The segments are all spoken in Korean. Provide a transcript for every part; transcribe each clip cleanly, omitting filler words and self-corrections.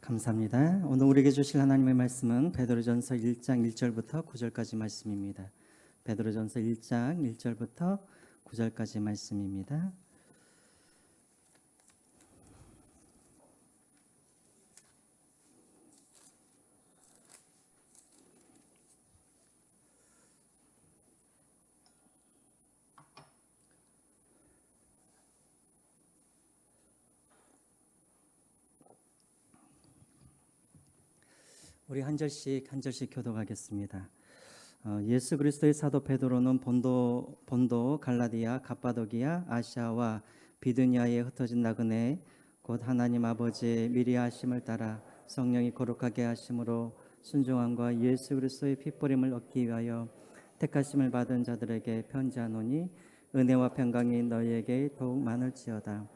감사합니다. 오늘 우리에게 주실 하나님의 말씀은 베드로전서 1장 1절부터 9절까지 말씀입니다. 베드로전서 1장 1절부터 9절까지 말씀입니다. 우리 한 절씩 교독하겠습니다. 예수 그리스도의 사도 베드로는 본도, 갈라디아, 갑바도기아, 아시아와 비두니아에 흩어진 나그네 곧 하나님 아버지의 미리 하심을 따라 성령이 거룩하게 하심으로 순종함과 예수 그리스도의 핏부림을 얻기 위하여 택하심을 받은 자들에게 편지하노니 은혜와 평강이 너희에게 더욱 많을지어다.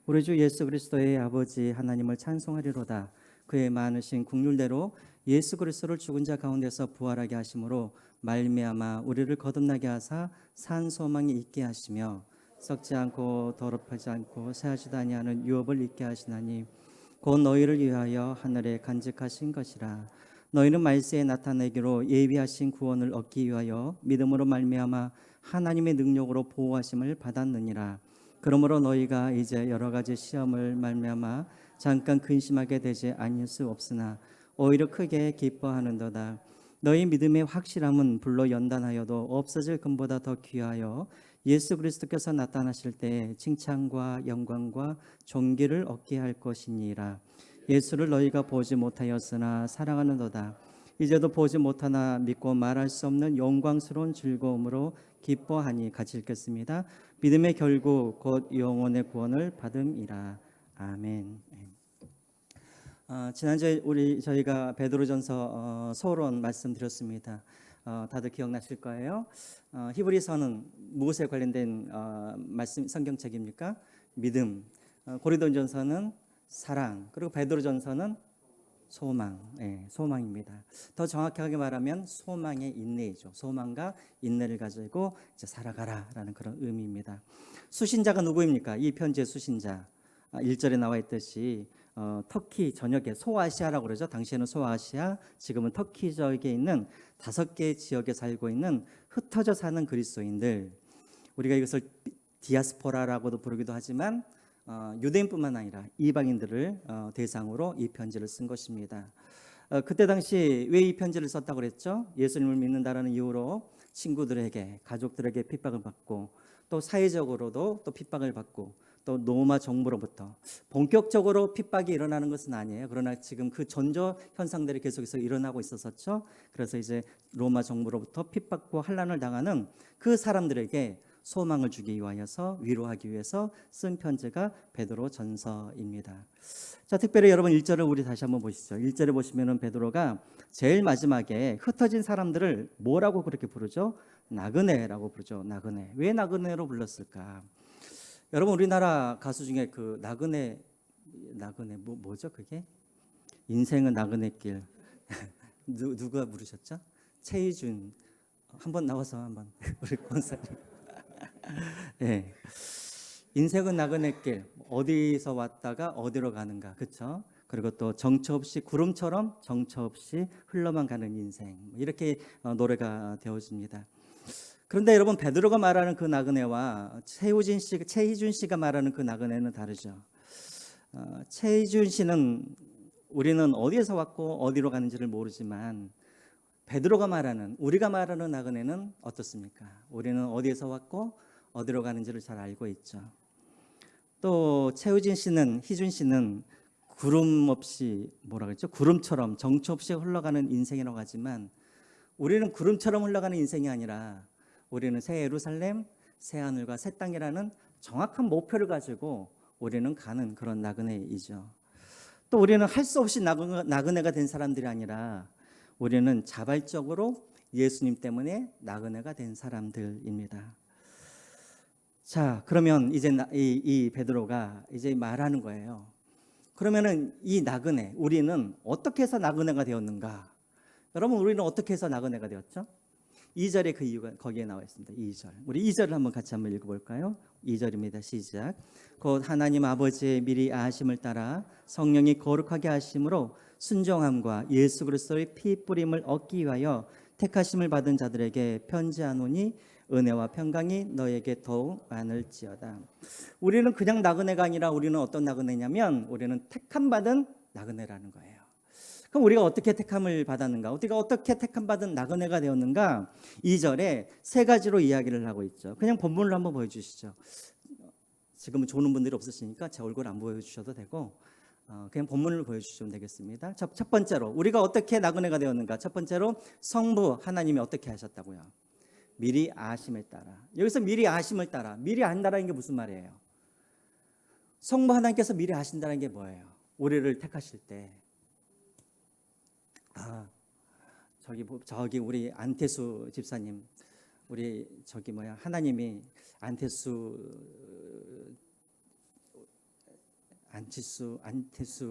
우리 주 예수 그리스도의 아버지 하나님을 찬송하리로다. 그의 많으신 국률대로 예수 그리스도를 죽은 자 가운데서 부활하게 하심으로 말미암아 우리를 거듭나게 하사 산 소망이 있게 하시며 썩지 않고 더럽히지 않고 새하지도 아니하는 유업을 있게 하시나니 곧 너희를 위하여 하늘에 간직하신 것이라. 너희는 말세에 나타내기로 예비하신 구원을 얻기 위하여 믿음으로 말미암아 하나님의 능력으로 보호하심을 받았느니라. 그러므로 너희가 이제 여러 가지 시험을 말미암아 잠깐 근심하게 되지 아니할 수 없으나 오히려 크게 기뻐하는도다. 너희 믿음의 확실함은 불로 연단하여도 없어질 금보다 더 귀하여 예수 그리스도께서 나타나실 때 칭찬과 영광과 존귀를 얻게 할 것이니라. 예수를 너희가 보지 못하였으나 사랑하는도다. 이제도 보지 못하나 믿고 말할 수 없는 영광스러운 즐거움으로 기뻐하니 같이 읽겠습니다. 믿음의 결국 곧 영혼의 구원을 받음이라. 아멘. 지난주에 저희가 베드로전서 서론 말씀드렸습니다. 다들 기억나실 거예요. 히브리서는 무엇에 관련된 말씀 성경책입니까? 믿음. 고린도전서는 사랑. 그리고 베드로전서는 소망. 소망입니다. 더 정확하게 말하면 소망의 인내이죠. 소망과 인내를 가지고 이제 살아가라라는 그런 의미입니다. 수신자가 누구입니까? 이 편지의 수신자. 1절에 나와 있듯이 터키 전역에 소아시아라고 그러죠. 당시에는 소아시아, 지금은 터키 지역에 있는 5개의 지역에 살고 있는 흩어져 사는 그리스도인들. 우리가 이것을 디아스포라라고도 부르기도 하지만 유대인뿐만 아니라 이방인들을 대상으로 이 편지를 쓴 것입니다. 그때 당시 왜 이 편지를 썼다고 그랬죠? 예수님을 믿는다라는 이유로 친구들에게, 가족들에게 핍박을 받고 또 사회적으로도 또 핍박을 받고 또 로마 정부로부터 본격적으로 핍박이 일어나는 것은 아니에요. 그러나 지금 그 전조 현상들이 계속해서 일어나고 있었었죠. 그래서 이제 로마 정부로부터 핍박과 환난을 당하는 그 사람들에게 소망을 주기 위하여서 위로하기 위해서 쓴 편지가 베드로 전서입니다. 자, 특별히 여러분 1절을 우리 다시 한번 보시죠. 1절에 보시면은 베드로가 제일 마지막에 흩어진 사람들을 뭐라고 그렇게 부르죠? 나그네라고 부르죠. 나그네. 왜 나그네로 불렀을까? 여러분 우리나라 가수 중에 그 나그네 뭐죠 그게? 인생은 나그네길. 누가 부르셨죠? 최희준. 한번 나와서 한번 우리 권사님. 네. 인생은 나그네길. 어디서 왔다가 어디로 가는가, 그렇죠? 그리고 또 정처 없이 구름처럼 정처 없이 흘러만 가는 인생. 이렇게 노래가 되어집니다. 그런데 여러분 베드로가 말하는 그 나그네와 최희준 씨가 말하는 그 나그네는 다르죠. 최희준 씨는 우리는 어디에서 왔고 어디로 가는지를 모르지만 우리가 말하는 나그네는 어떻습니까? 우리는 어디에서 왔고 어디로 가는지를 잘 알고 있죠. 또 희준 씨는 구름 없이 구름처럼 정처 없이 흘러가는 인생이라고 하지만 우리는 구름처럼 흘러가는 인생이 아니라 우리는 새 예루살렘, 새 하늘과 새 땅이라는 정확한 목표를 가지고 우리는 가는 그런 나그네이죠. 또 우리는 할 수 없이 나그네가 된 사람들이 아니라 우리는 자발적으로 예수님 때문에 나그네가 된 사람들입니다. 자, 그러면 이제 이 베드로가 이제 말하는 거예요. 그러면은 이 나그네, 우리는 어떻게 해서 나그네가 되었는가? 여러분, 우리는 어떻게 해서 나그네가 되었죠? 2절에 그 이유가 거기에 나와 있습니다. 2절. 우리 2절을 한번 같이 한번 읽어볼까요? 2절입니다. 시작. 곧 하나님 아버지의 미리 아심을 따라 성령이 거룩하게 하심으로 순종함과 예수 그리스도의 피 뿌림을 얻기 위하여 택하심을 받은 자들에게 편지하노니 은혜와 평강이 너에게 더욱 많을지어다. 우리는 그냥 나그네가 아니라 우리는 어떤 나그네냐면 우리는 택함 받은 나그네라는 거예요. 그럼 우리가 어떻게 택함을 받았는가? 우리가 어떻게 택함 받은 나그네가 되었는가? 2절에 세 가지로 이야기를 하고 있죠. 그냥 본문을 한번 보여주시죠. 지금은 좋은 분들이 없으시니까 제 얼굴 안 보여주셔도 되고 그냥 본문을 보여주시면 되겠습니다. 첫 번째로 우리가 어떻게 나그네가 되었는가? 첫 번째로 성부 하나님이 어떻게 하셨다고요? 미리 아심을 따라. 여기서 미리 아심을 따라. 미리 안다라는 게 무슨 말이에요? 성부 하나님께서 미리 아신다는 게 뭐예요? 우리를 택하실 때 저기 우리 안태수 집사님, 우리 하나님이 안태수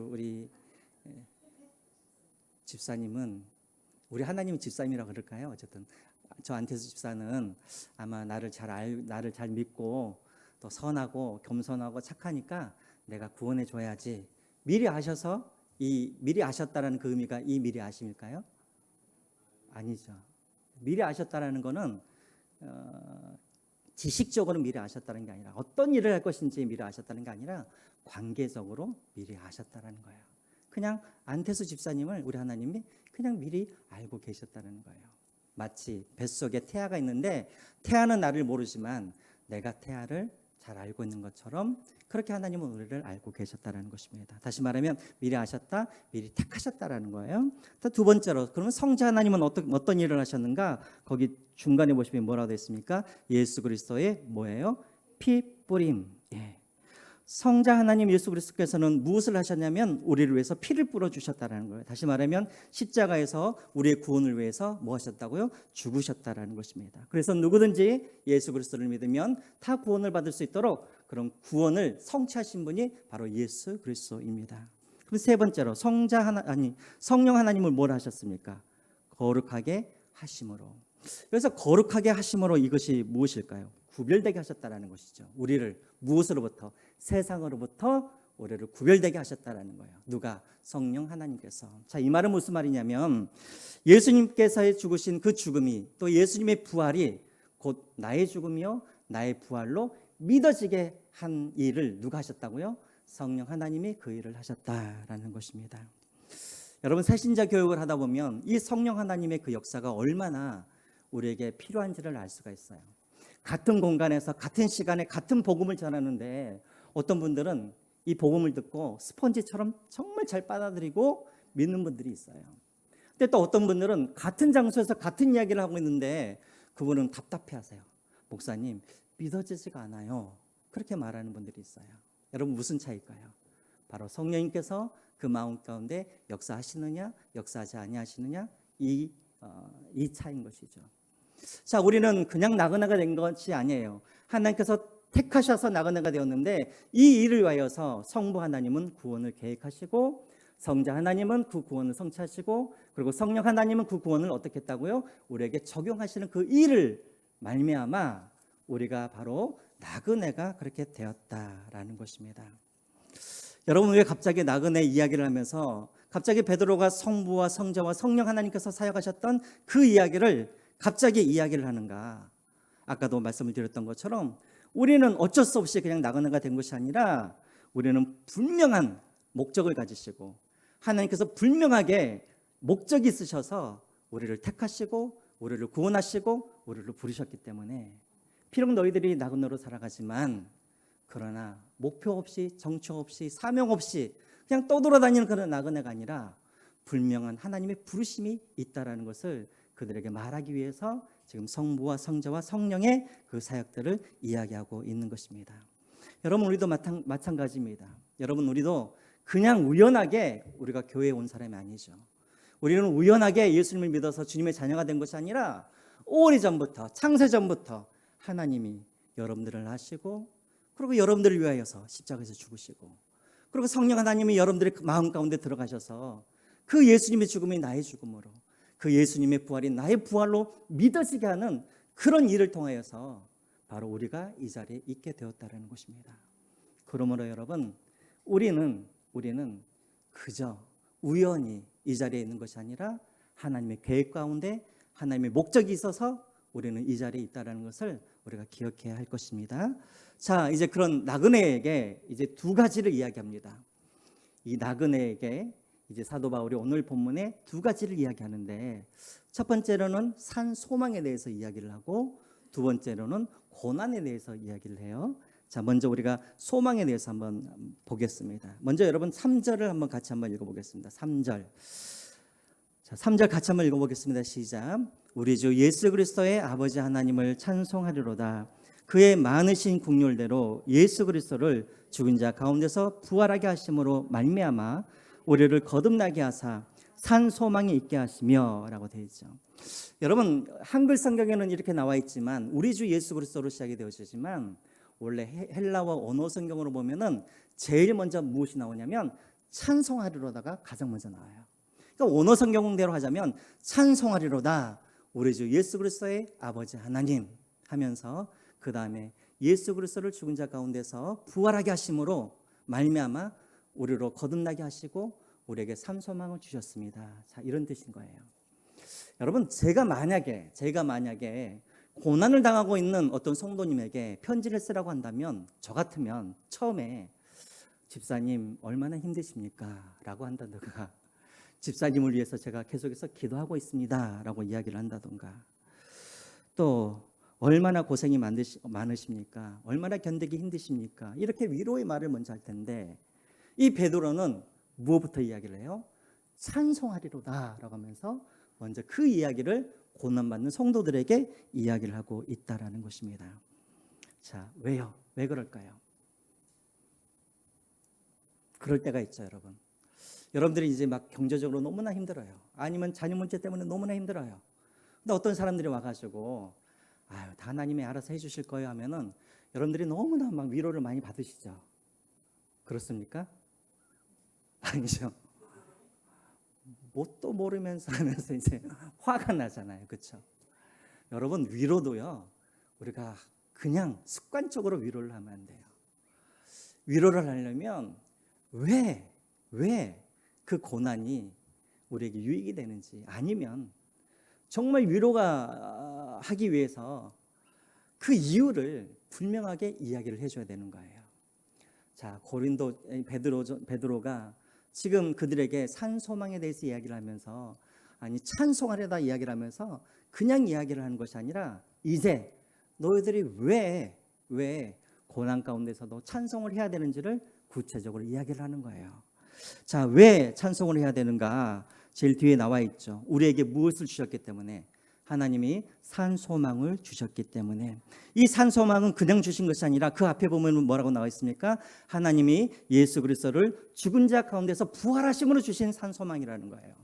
우리 집사님은 우리 하나님 집사님이라고 그럴까요? 어쨌든 저 안태수 집사는 아마 나를 잘 믿고 또 선하고 겸손하고 착하니까 내가 구원해 줘야지. 미리 아셔서 미리 아셨다라는 그 의미가 이 미리 아심일까요? 아니죠. 미리 아셨다라는 거는 지식적으로 미리 아셨다는 게 아니라 어떤 일을 할 것인지 미리 아셨다는 게 아니라 관계적으로 미리 아셨다라는 거예요. 그냥 안태수 집사님을 우리 하나님이 그냥 미리 알고 계셨다는 거예요. 마치 뱃속에 태아가 있는데 태아는 나를 모르지만 내가 태아를 잘 알고 있는 것처럼 그렇게 하나님은 우리를 알고 계셨다라는 것입니다. 다시 말하면 미리 아셨다, 미리 택하셨다라는 거예요. 두 번째로 그러면 성자 하나님은 어떤 일을 하셨는가? 거기 중간에 보시면 뭐라고 되어 있습니까? 예수 그리스도의 뭐예요? 피 뿌림. 예. 성자 하나님 예수 그리스도께서는 무엇을 하셨냐면 우리를 위해서 피를 뿌려 주셨다는 거예요. 다시 말하면 십자가에서 우리의 구원을 위해서 뭐 하셨다고요? 죽으셨다라는 것입니다. 그래서 누구든지 예수 그리스도를 믿으면 다 구원을 받을 수 있도록 그런 구원을 성취하신 분이 바로 예수 그리스도입니다. 그럼 세 번째로 성령 하나님을 뭘 하셨습니까? 거룩하게 하심으로. 그래서 거룩하게 하심으로 이것이 무엇일까요? 구별되게 하셨다라는 것이죠. 우리를 무엇으로부터? 세상으로부터 우리를 구별되게 하셨다라는 거예요. 누가? 성령 하나님께서. 자, 이 말은 무슨 말이냐면 예수님께서 죽으신 그 죽음이 또 예수님의 부활이 곧 나의 죽음이요 나의 부활로 믿어지게 한 일을 누가 하셨다고요? 성령 하나님이 그 일을 하셨다라는 것입니다. 여러분 새신자 교육을 하다 보면 이 성령 하나님의 그 역사가 얼마나 우리에게 필요한지를 알 수가 있어요. 같은 공간에서 같은 시간에 같은 복음을 전하는데 어떤 분들은 이 복음을 듣고 스펀지처럼 정말 잘 빨아들이고 믿는 분들이 있어요. 근데 또 어떤 분들은 같은 장소에서 같은 이야기를 하고 있는데 그분은 답답해하세요. 목사님 믿어지지가 않아요. 그렇게 말하는 분들이 있어요. 여러분 무슨 차이일까요? 바로 성령님께서 그 마음 가운데 역사하시느냐 역사하지 아니하시느냐 이 차이인 것이죠. 자, 우리는 그냥 나그네가 된 것이 아니에요. 하나님께서 택하셔서 나그네가 되었는데 이 일을 위하여서 성부 하나님은 구원을 계획하시고 성자 하나님은 그 구원을 성취하시고 그리고 성령 하나님은 그 구원을 어떻게 했다고요? 우리에게 적용하시는 그 일을 말미암아 우리가 바로 나그네가 그렇게 되었다라는 것입니다. 여러분 왜 갑자기 나그네 이야기를 하면서 갑자기 베드로가 성부와 성자와 성령 하나님께서 사역하셨던 그 이야기를 갑자기 이야기를 하는가? 아까도 말씀을 드렸던 것처럼 우리는 어쩔 수 없이 그냥 나그네가 된 것이 아니라 우리는 분명한 목적을 가지시고 하나님께서 분명하게 목적이 있으셔서 우리를 택하시고 우리를 구원하시고 우리를 부르셨기 때문에 비록 너희들이 나그네로 살아가지만 그러나 목표 없이 정처 없이 사명 없이 그냥 떠돌아다니는 그런 나그네가 아니라 분명한 하나님의 부르심이 있다라는 것을 그들에게 말하기 위해서 지금 성부와 성자와 성령의 그 사역들을 이야기하고 있는 것입니다. 여러분 우리도 마찬가지입니다. 여러분 우리도 그냥 우연하게 우리가 교회에 온 사람이 아니죠. 우리는 우연하게 예수님을 믿어서 주님의 자녀가 된 것이 아니라 오래전부터 창세전부터 하나님이 여러분들을 하시고 그리고 여러분들을 위하여서 십자가에서 죽으시고 그리고 성령 하나님이 여러분들의 마음 가운데 들어가셔서 그 예수님의 죽음이 나의 죽음으로 그 예수님의 부활이 나의 부활로 믿어지게 하는 그런 일을 통하여서 바로 우리가 이 자리에 있게 되었다는 것입니다. 그러므로 여러분, 우리는 그저 우연히 이 자리에 있는 것이 아니라 하나님의 계획 가운데 하나님의 목적이 있어서 우리는 이 자리에 있다는 것을 우리가 기억해야 할 것입니다. 자, 이제 그런 나그네에게 이제 두 가지를 이야기합니다. 이 나그네에게 이제 사도 바울이 오늘 본문에 두 가지를 이야기하는데, 첫 번째로는 산 소망에 대해서 이야기를 하고 두 번째로는 고난에 대해서 이야기를 해요. 자, 먼저 우리가 소망에 대해서 한번 보겠습니다. 먼저 여러분 3절을 한번 같이 한번 읽어보겠습니다. 3절. 자, 3절 같이 한번 읽어보겠습니다. 시작. 우리 주 예수 그리스도의 아버지 하나님을 찬송하리로다. 그의 많으신 긍휼대로 예수 그리스도를 죽은 자 가운데서 부활하게 하심으로 말미암아 우리를 거듭나게 하사 산 소망이 있게 하시며 라고 되어 있죠. 여러분, 한글 성경에는 이렇게 나와 있지만 우리 주 예수 그리스도로 시작이 되어지지만 원래 헬라어 언어 성경으로 보면은 제일 먼저 무엇이 나오냐면 찬송하리로다가 가장 먼저 나와요. 그러니까 언어 성경대로 하자면 찬송하리로다 우리 주 예수 그리스도의 아버지 하나님 하면서 그 다음에 예수 그리스도를 죽은 자 가운데서 부활하게 하심으로 말미암아 우리로 거듭나게 하시고 우리에게 산 소망을 주셨습니다. 자, 이런 뜻인 거예요. 여러분, 제가 만약에 고난을 당하고 있는 어떤 성도님에게 편지를 쓰라고 한다면 저 같으면 처음에 집사님 얼마나 힘드십니까? 라고 한다든가 집사님을 위해서 제가 계속해서 기도하고 있습니다 라고 이야기를 한다든가 또 얼마나 고생이 많으십니까? 얼마나 견디기 힘드십니까? 이렇게 위로의 말을 먼저 할 텐데 이 베드로는 무엇부터 이야기를 해요? 찬송하리로다 라고 하면서 먼저 그 이야기를 고난받는 성도들에게 이야기를 하고 있다라는 것입니다. 자, 왜요? 왜 그럴까요? 그럴 때가 있죠, 여러분. 여러분들이 이제 막 경제적으로 너무나 힘들어요. 아니면 자녀 문제 때문에 너무나 힘들어요. 근데 어떤 사람들이 와가지고 아유, 다 하나님이 알아서 해주실 거예요 하면은 여러분들이 너무나 막 위로를 많이 받으시죠. 그렇습니까? 아니죠. 뭣도 모르면서 하면서 이제 화가 나잖아요. 그렇죠? 여러분, 위로도요. 우리가 그냥 습관적으로 위로를 하면 안 돼요. 위로를 하려면 왜 그 고난이 우리에게 유익이 되는지 아니면 정말 위로가 하기 위해서 그 이유를 분명하게 이야기를 해줘야 되는 거예요. 자, 고린도 베드로가 지금 그들에게 산 소망에 대해서 이야기를 하면서 아니 찬송하려다 이야기를 하면서 그냥 이야기를 하는 것이 아니라 이제 너희들이 왜 고난 가운데서도 찬송을 해야 되는지를 구체적으로 이야기를 하는 거예요. 자, 왜 찬송을 해야 되는가? 제일 뒤에 나와 있죠. 우리에게 무엇을 주셨기 때문에 하나님이 산 소망을 주셨기 때문에 이 산 소망은 그냥 주신 것이 아니라 그 앞에 보면 뭐라고 나와 있습니까? 하나님이 예수 그리스도를 죽은 자 가운데서 부활하심으로 주신 산 소망이라는 거예요.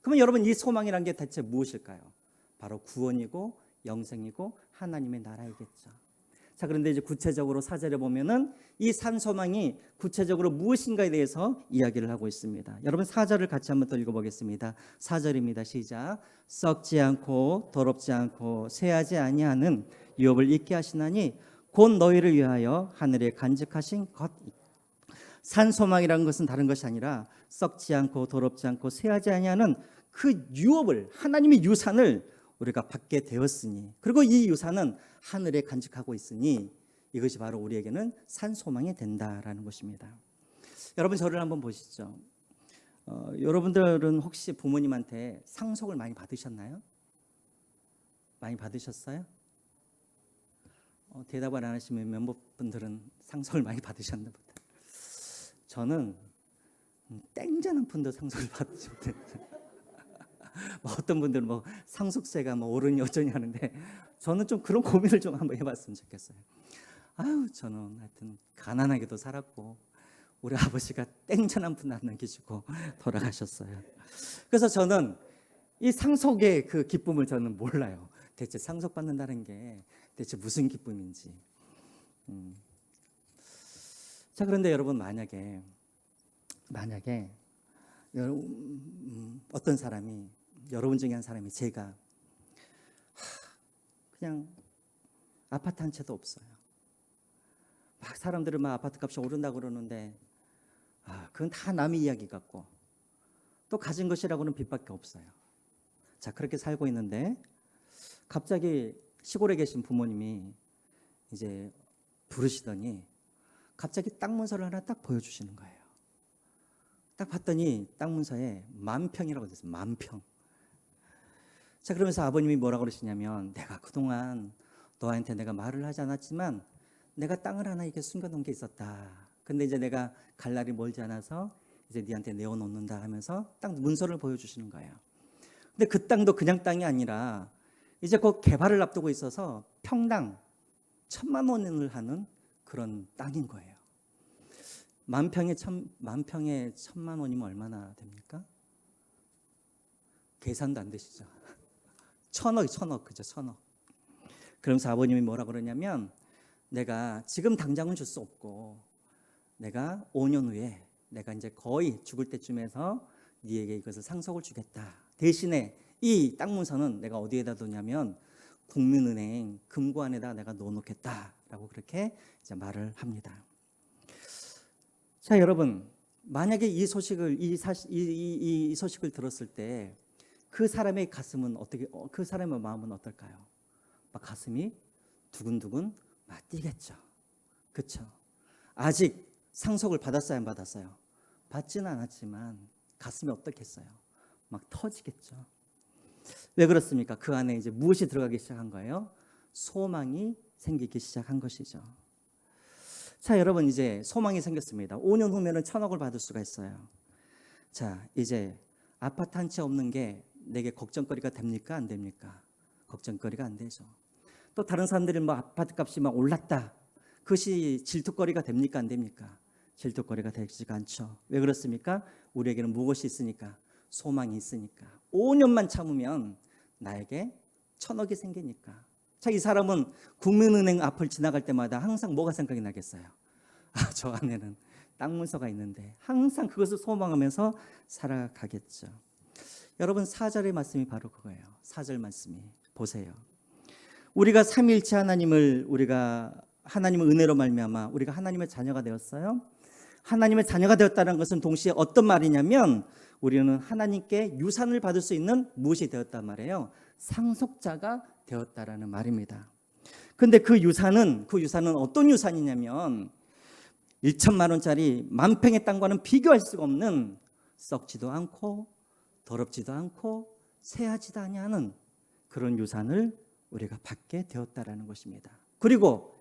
그러면 여러분 이 소망이라는 게 대체 무엇일까요? 바로 구원이고 영생이고 하나님의 나라이겠죠. 자, 그런데 이제 구체적으로 4절에 보면은 이 산 소망이 구체적으로 무엇인가에 대해서 이야기를 하고 있습니다. 여러분 4절을 같이 한번 더 읽어보겠습니다. 4절입니다. 시작. 썩지 않고 더럽지 않고 쇠하지 아니하는 유업을 잊게 하시나니 곧 너희를 위하여 하늘에 간직하신 것. 산 소망이라는 것은 다른 것이 아니라 썩지 않고 더럽지 않고 쇠하지 아니하는 그 유업을 하나님의 유산을 우리가 받게 되었으니 그리고 이 유산은 하늘에 간직하고 있으니 이것이 바로 우리에게는 산 소망이 된다라는 것입니다. 여러분 저를 한번 보시죠. 여러분들은 혹시 부모님한테 상속을 많이 받으셨나요? 많이 받으셨어요? 대답을 안 하시면 몇몇 분들은 상속을 많이 받으셨나 보다. 저는 땡전 한 푼도 상속을 받지 못했어요. 어떤 분들은 상속세가 오르니 어쩌니 하는데 저는 좀 그런 고민을 좀 한번 해봤으면 좋겠어요. 아유, 저는 하여튼 가난하게도 살았고 우리 아버지가 땡전 한 푼 안 남기시고 돌아가셨어요. 그래서 저는 이 상속의 그 기쁨을 저는 몰라요. 대체 상속받는다는 게 대체 무슨 기쁨인지. 자, 그런데 여러분 만약에 어떤 사람이 여러분 중에 한 사람이 제가 그냥 아파트 한 채도 없어요. 막 사람들은 막 아파트 값이 오른다고 그러는데 그건 다 남의 이야기 같고 또 가진 것이라고는 빚밖에 없어요. 자, 그렇게 살고 있는데 갑자기 시골에 계신 부모님이 이제 부르시더니 갑자기 땅 문서를 하나 딱 보여주시는 거예요. 딱 봤더니 땅 문서에 10,000평이라고 돼 있어요. 10,000평. 자, 그러면서 아버님이 뭐라고 그러시냐면 내가 그동안 너한테 내가 말을 하지 않았지만 내가 땅을 하나 이렇게 숨겨놓은 게 있었다. 근데 이제 내가 갈 날이 멀지 않아서 이제 네한테 내어놓는다 하면서 땅 문서를 보여주시는 거예요. 근데 그 땅도 그냥 땅이 아니라 이제 곧 개발을 앞두고 있어서 평당 1,000,000원을 하는 그런 땅인 거예요. 10,000평에 1,000,000원이면 얼마나 됩니까? 계산도 안 되시죠? 1,000억, 그죠? 1,000억. 그러면서 아버님이 뭐라 그러냐면 내가 지금 당장은 줄 수 없고 내가 5년 후에 내가 이제 거의 죽을 때쯤에서 네에게 이것을 상속을 주겠다. 대신에 이 땅 문서는 내가 어디에다 두냐면 국민은행 금고안에다 내가 넣어놓겠다라고 그렇게 이제 말을 합니다. 자, 여러분, 만약에 이 소식을 이 소식을 들었을 때 그 사람의 가슴은 어떻게, 그 사람의 마음은 어떨까요? 막 가슴이 두근두근 막 뛰겠죠. 그렇죠? 아직 상속을 받았어요, 안 받았어요? 받지는 않았지만 가슴이 어떻겠어요? 막 터지겠죠. 왜 그렇습니까? 그 안에 이제 무엇이 들어가기 시작한 거예요? 소망이 생기기 시작한 것이죠. 자, 여러분, 이제 소망이 생겼습니다. 5년 후면은 1,000억을 받을 수가 있어요. 자, 이제 아파트 한 채 없는 게 내게 걱정거리가 됩니까? 안 됩니까? 걱정거리가 안 되죠. 또 다른 사람들이 뭐 아파트 값이 막 올랐다. 그것이 질투거리가 됩니까? 안 됩니까? 질투거리가 되지가 않죠. 왜 그렇습니까? 우리에게는 무엇이 있으니까? 소망이 있으니까. 5년만 참으면 나에게 1,000억이 생기니까. 자, 이 사람은 국민은행 앞을 지나갈 때마다 항상 뭐가 생각이 나겠어요? 저 안에는 땅 문서가 있는데 항상 그것을 소망하면서 살아가겠죠. 여러분, 4절의 말씀이 바로 그거예요. 4절 말씀이 보세요. 우리가 삼위일체 하나님을 하나님의 은혜로 말미암아 우리가 하나님의 자녀가 되었어요. 하나님의 자녀가 되었다는 것은 동시에 어떤 말이냐면 우리는 하나님께 유산을 받을 수 있는 무엇이 되었단 말이에요? 상속자가 되었다라는 말입니다. 근데 그 유산은 어떤 유산이냐면 1,000만 원짜리 10,000평의 땅과는 비교할 수가 없는 썩지도 않고 더럽지도 않고 새하지도 아니하는 그런 유산을 우리가 받게 되었다라는 것입니다. 그리고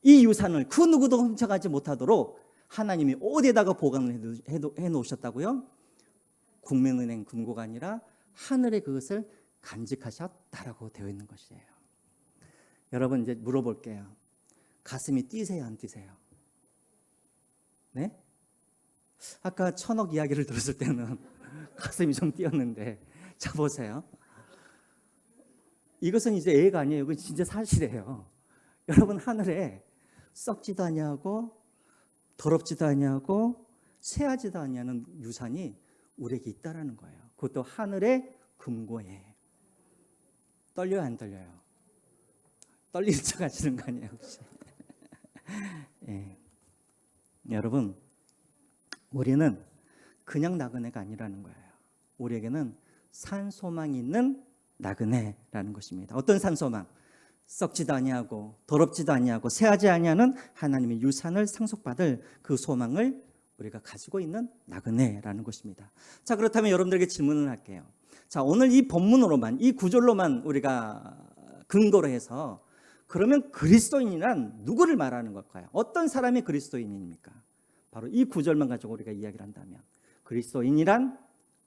이 유산을 그 누구도 훔쳐가지 못하도록 하나님이 어디에다가 보관을 해놓으셨다고요? 국민은행 금고가 아니라 하늘에 그것을 간직하셨다라고 되어 있는 것이에요. 여러분, 이제 물어볼게요. 가슴이 뛰세요, 안 뛰세요? 네? 아까 1,000억 이야기를 들었을 때는 가슴이 좀 뛰었는데, 자, 보세요. 이것은 이제 애가 아니에요. 이건 진짜 사실이에요. 여러분, 하늘에 썩지도 아니하고 더럽지도 아니하고 새하지도 아니하는 유산이 우리에게 있다라는 거예요. 그것도 하늘의 금고에. 떨려요, 안 떨려요? 떨리는 척 하시는 거 아니에요, 혹시? 예. 여러분, 우리는 그냥 나그네가 아니라는 거예요. 우리에게는 산소망이 있는 나그네라는 것입니다. 어떤 산소망? 썩지도 아니하고 더럽지도 아니하고 새하지 아니하는 하나님의 유산을 상속받을 그 소망을 우리가 가지고 있는 나그네라는 것입니다. 자, 그렇다면 여러분들에게 질문을 할게요. 자, 오늘 이 본문으로만, 이 구절로만 우리가 근거로 해서 그러면 그리스도인이란 누구를 말하는 걸까요? 어떤 사람이 그리스도인입니까? 바로 이 구절만 가지고 우리가 이야기를 한다면 그리스도인이란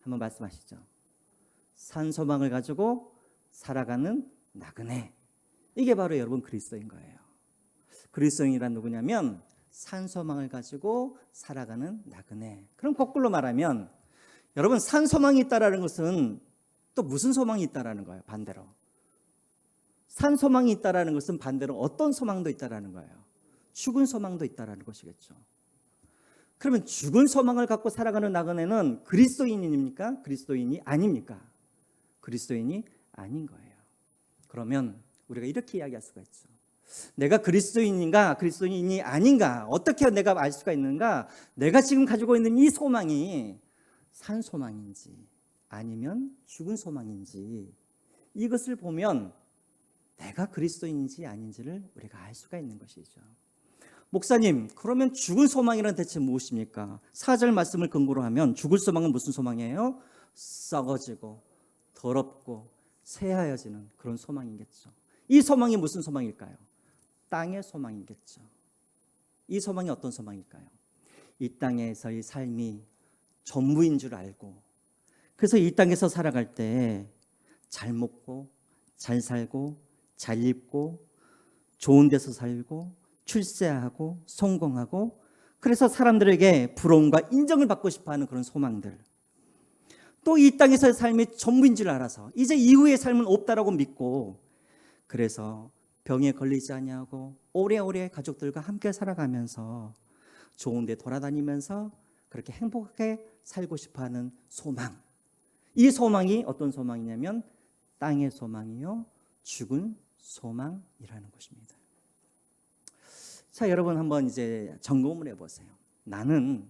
한번 말씀하시죠. 산소망을 가지고 살아가는 나그네. 이게 바로 여러분 그리스도인 거예요. 그리스도인이란 누구냐면 산소망을 가지고 살아가는 나그네. 그럼 거꾸로 말하면 여러분, 산소망이 있다라는 것은 또 무슨 소망이 있다라는 거예요? 반대로. 산소망이 있다라는 것은 반대로 어떤 소망도 있다라는 거예요? 죽은 소망도 있다라는 것이겠죠. 그러면 죽은 소망을 갖고 살아가는 나그네는 그리스도인입니까? 그리스도인이 아닙니까? 그리스도인이 아닌 거예요. 그러면 우리가 이렇게 이야기할 수가 있죠. 내가 그리스도인인가 그리스도인이 아닌가 어떻게 내가 알 수가 있는가? 내가 지금 가지고 있는 이 소망이 산 소망인지 아니면 죽은 소망인지 이것을 보면 내가 그리스도인인지 아닌지를 우리가 알 수가 있는 것이죠. 목사님, 그러면 죽은 소망이란 대체 무엇입니까? 4절 말씀을 근거로 하면 죽을 소망은 무슨 소망이에요? 썩어지고 더럽고 새하여지는 그런 소망이겠죠. 이 소망이 무슨 소망일까요? 땅의 소망이겠죠. 이 소망이 어떤 소망일까요? 이 땅에서의 삶이 전부인 줄 알고 그래서 이 땅에서 살아갈 때 잘 먹고 잘 살고 잘 입고 좋은 데서 살고 출세하고 성공하고 그래서 사람들에게 부러움과 인정을 받고 싶어하는 그런 소망들, 또 이 땅에서의 삶이 전부인 줄 알아서 이제 이후의 삶은 없다라고 믿고 그래서 병에 걸리지 아니하고 오래오래 가족들과 함께 살아가면서 좋은 데 돌아다니면서 그렇게 행복하게 살고 싶어하는 소망, 이 소망이 어떤 소망이냐면 땅의 소망이요 죽은 소망이라는 것입니다. 자, 여러분 한번 이제 점검을 해보세요. 나는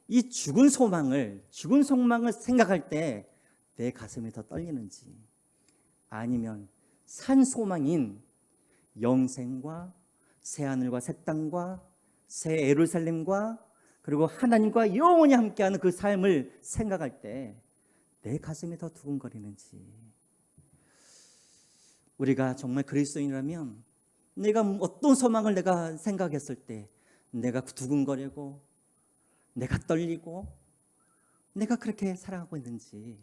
이 죽은 소망을 생각할 때 내 가슴이 더 떨리는지 아니면 산 소망인 영생과 새하늘과 새 땅과 새 예루살렘과 그리고 하나님과 영원히 함께하는 그 삶을 생각할 때 내 가슴이 더 두근거리는지, 우리가 정말 그리스도인이라면 내가 어떤 소망을 내가 생각했을 때 내가 두근거리고 내가 떨리고 내가 그렇게 살아가고 있는지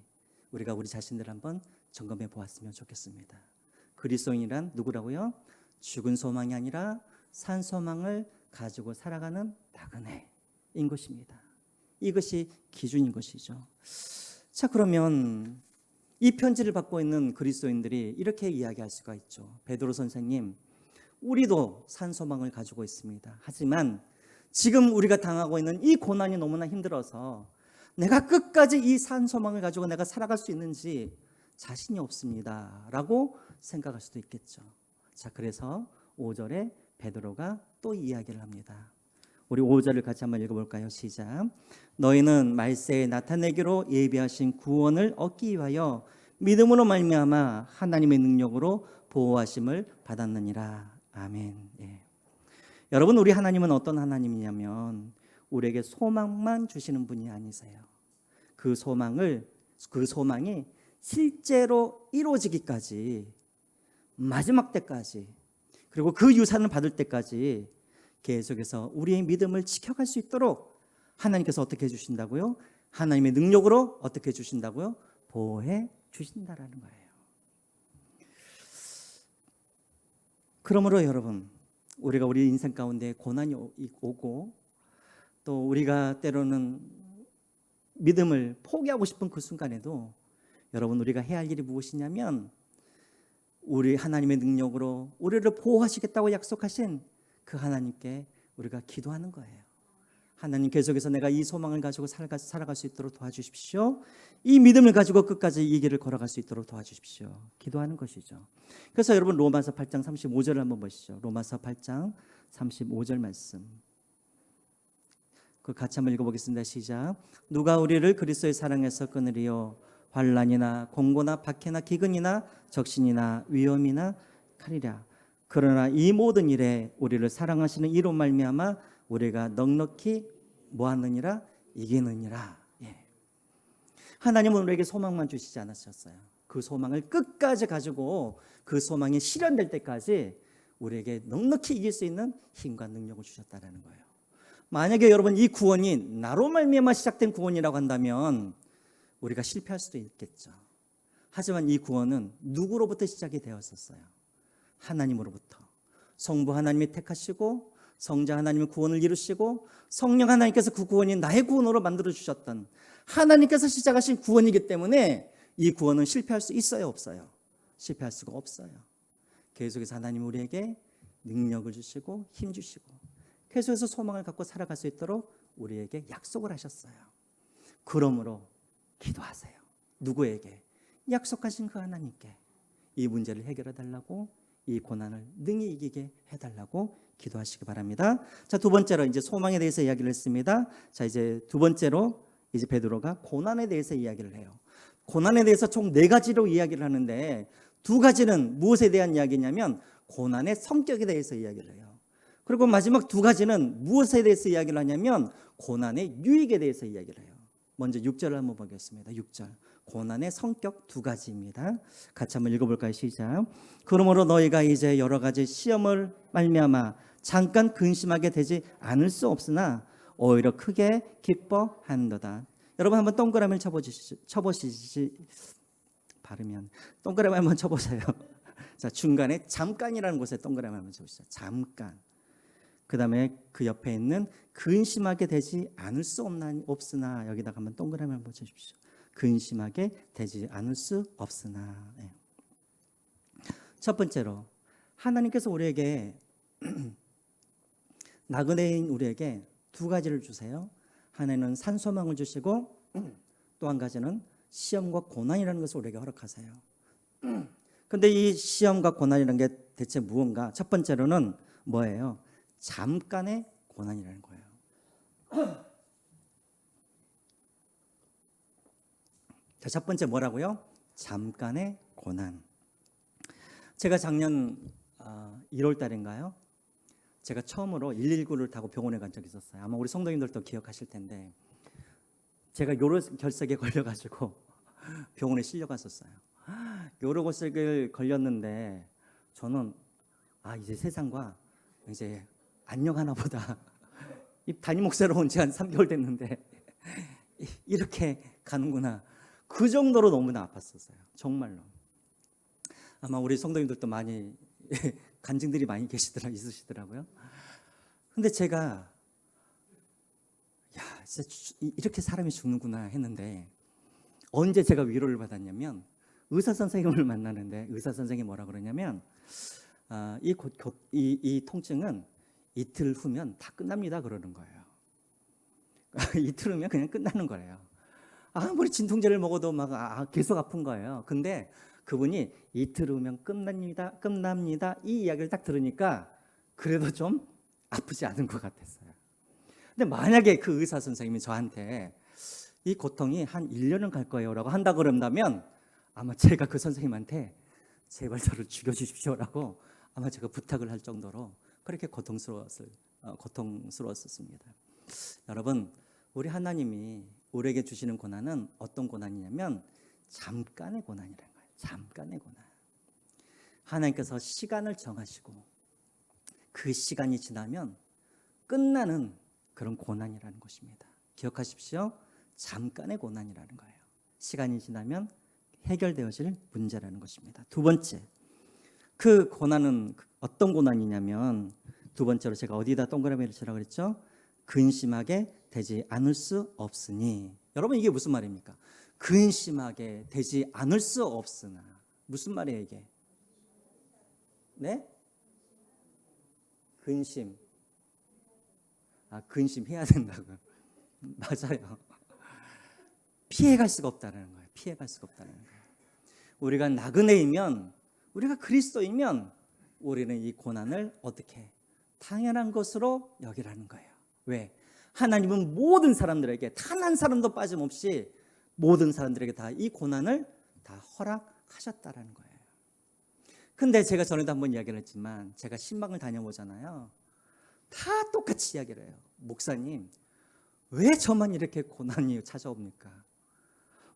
우리가 우리 자신들 한번 점검해 보았으면 좋겠습니다. 그리스도인이란 누구라고요? 죽은 소망이 아니라 산 소망을 가지고 살아가는 나그네인 것입니다. 이것이 기준인 것이죠. 자, 그러면 이 편지를 받고 있는 그리스도인들이 이렇게 이야기할 수가 있죠. 베드로 선생님, 우리도 산 소망을 가지고 있습니다. 하지만 지금 우리가 당하고 있는 이 고난이 너무나 힘들어서 내가 끝까지 이 산 소망을 가지고 내가 살아갈 수 있는지 자신이 없습니다 라고 생각할 수도 있겠죠. 자, 그래서 5절에 베드로가 또 이야기를 합니다. 우리 5절을 같이 한번 읽어볼까요? 시작. 너희는 말세에 나타내기로 예비하신 구원을 얻기 위하여 믿음으로 말미암아 하나님의 능력으로 보호하심을 받았느니라. 아멘. 예. 여러분, 우리 하나님은 어떤 하나님이냐면 우리에게 소망만 주시는 분이 아니세요. 그 소망이 실제로 이루어지기까지, 마지막 때까지, 그리고 그 유산을 받을 때까지 계속해서 우리의 믿음을 지켜갈 수 있도록 하나님께서 어떻게 해주신다고요? 하나님의 능력으로 어떻게 해주신다고요? 보호해 주신다라는 거예요. 그러므로 여러분, 우리가 우리 인생 가운데 고난이 오고 또 우리가 때로는 믿음을 포기하고 싶은 그 순간에도 여러분, 우리가 해야 할 일이 무엇이냐면 우리 하나님의 능력으로 우리를 보호하시겠다고 약속하신 그 하나님께 우리가 기도하는 거예요. 하나님, 계속해서 내가 이 소망을 가지고 살아갈 수 있도록 도와주십시오. 이 믿음을 가지고 끝까지 이 길을 걸어갈 수 있도록 도와주십시오. 기도하는 것이죠. 그래서 여러분, 로마서 8장 35절을 한번 보시죠. 로마서 8장 35절 말씀, 그 같이 한번 읽어보겠습니다. 시작. 누가 우리를 그리스도의 사랑에서 끊으리요? 환난이나 공고나 박해나 기근이나 적신이나 위험이나 칼이랴. 그러나 이 모든 일에 우리를 사랑하시는 이로 말미암아 우리가 넉넉히 뭐하느니라? 이기느니라. 예. 하나님은 우리에게 소망만 주시지 않으셨어요. 그 소망을 끝까지 가지고 그 소망이 실현될 때까지 우리에게 넉넉히 이길 수 있는 힘과 능력을 주셨다는 거예요. 만약에 여러분, 이 구원이 나로 말미암아 시작된 구원이라고 한다면 우리가 실패할 수도 있겠죠. 하지만 이 구원은 누구로부터 시작이 되었었어요? 하나님으로부터. 성부 하나님이 택하시고 성자 하나님이 구원을 이루시고 성령 하나님께서 그 구원이 나의 구원으로 만들어 주셨던 하나님께서 시작하신 구원이기 때문에 이 구원은 실패할 수 있어요, 없어요? 실패할 수가 없어요. 계속해서 하나님 우리에게 능력을 주시고 힘 주시고 계속해서 소망을 갖고 살아갈 수 있도록 우리에게 약속을 하셨어요. 그러므로 기도하세요. 누구에게? 약속하신 그 하나님께 이 문제를 해결해 달라고, 이 고난을 능히 이기게 해달라고 기도하시기 바랍니다. 자, 두 번째로 이제 소망에 대해서 이야기를 했습니다. 자, 이제 두 번째로 이제 베드로가 고난에 대해서 이야기를 해요. 고난에 대해서 총 네 가지로 이야기를 하는데, 두 가지는 무엇에 대한 이야기냐면 고난의 성격에 대해서 이야기를 해요. 그리고 마지막 두 가지는 무엇에 대해서 이야기를 하냐면 고난의 유익에 대해서 이야기를 해요. 먼저 6절을 한번 보겠습니다. 6절. 고난의 성격 두 가지입니다. 같이 한번 읽어볼까요? 시작. 그러므로 너희가 이제 여러 가지 시험을 말미암아 잠깐 근심하게 되지 않을 수 없으나 오히려 크게 기뻐한도다. 여러분 한번 동그라미를 쳐보시지 바르면 동그라미 한번 쳐보세요. 자, 중간에 잠깐이라는 곳에 동그라미 한번 쳐보시죠. 잠깐. 그 다음에 그 옆에 있는 근심하게 되지 않을 수 없으나, 여기다가 한번 동그라미 한번 쳐주십시오. 근심하게 되지 않을 수 없으나. 네. 첫 번째로 하나님께서 우리에게 나그네인 우리에게 두 가지를 주세요. 하나는 산소망을 주시고 또 한 가지는 시험과 고난이라는 것을 우리에게 허락하세요. 근데 이 시험과 고난이라는 게 대체 무언가? 첫 번째로는 뭐예요? 잠깐의 고난이라는 거예요. 자, 첫 번째 뭐라고요? 잠깐의 고난. 제가 작년 1월 달인가요? 제가 처음으로 119를 타고 병원에 간 적이 있었어요. 아마 우리 성도님들도 기억하실 텐데, 제가 요로결석에 걸려가지고 병원에 실려갔었어요. 요로결석을 걸렸는데 저는 이제 세상과 이제 안녕하나 보다. 이 담임 목사로 온 지 한 3개월 됐는데 이렇게 가는구나. 그 정도로 너무나 아팠었어요. 정말로. 아마 우리 성도님들도 많이 간증들이 많이 있으시더라고요. 근데 제가 진짜 이렇게 사람이 죽는구나 했는데, 언제 제가 위로를 받았냐면 의사 선생님을 만나는데 의사 선생님이 뭐라 그러냐면 이 통증은 이틀 후면 다 끝납니다 그러는 거예요. 이틀 후면 그냥 끝나는 거예요. 아무리 진통제를 먹어도 막 계속 아픈 거예요. 근데 그분이 이틀 후면 끝납니다 이 이야기를 딱 들으니까 그래도 좀 아프지 않은 것 같았어요. 근데 만약에 그 의사 선생님이 저한테 이 고통이 한 1년은 갈 거예요 라고 한다 그런다면 아마 제가 그 선생님한테 제발 저를 죽여주십시오라고 아마 제가 부탁을 할 정도로 그렇게 고통스러웠습니다. 여러분, 우리 하나님이 우리에게 주시는 고난은 어떤 고난이냐면 잠깐의 고난이라는 거예요. 잠깐의 고난. 하나님께서 시간을 정하시고 그 시간이 지나면 끝나는 그런 고난이라는 것입니다. 기억하십시오. 잠깐의 고난이라는 거예요. 시간이 지나면 해결되어질 문제라는 것입니다. 두 번째, 그 고난은 어떤 고난이냐면, 두 번째로 제가 어디다 동그라미를 치라고 그랬죠? 근심하게 되지 않을 수 없으니. 여러분, 이게 무슨 말입니까? 근심하게 되지 않을 수 없으나. 무슨 말이에요 이게? 네? 근심. 근심해야 된다고요. 맞아요. 피해갈 수가 없다는 거예요. 피해갈 수가 없다는 거예요. 우리가 나그네이면, 우리가 그리스도이면 우리는 이 고난을 어떻게 당연한 것으로 여기라는 거예요. 왜? 하나님은 모든 사람들에게 단 한 사람도 빠짐없이 모든 사람들에게 다 이 고난을 다 허락하셨다라는 거예요. 근데 제가 전에도 한번 이야기를 했지만, 제가 신방을 다녀보잖아요. 다 똑같이 이야기를 해요. 목사님, 왜 저만 이렇게 고난이 찾아옵니까?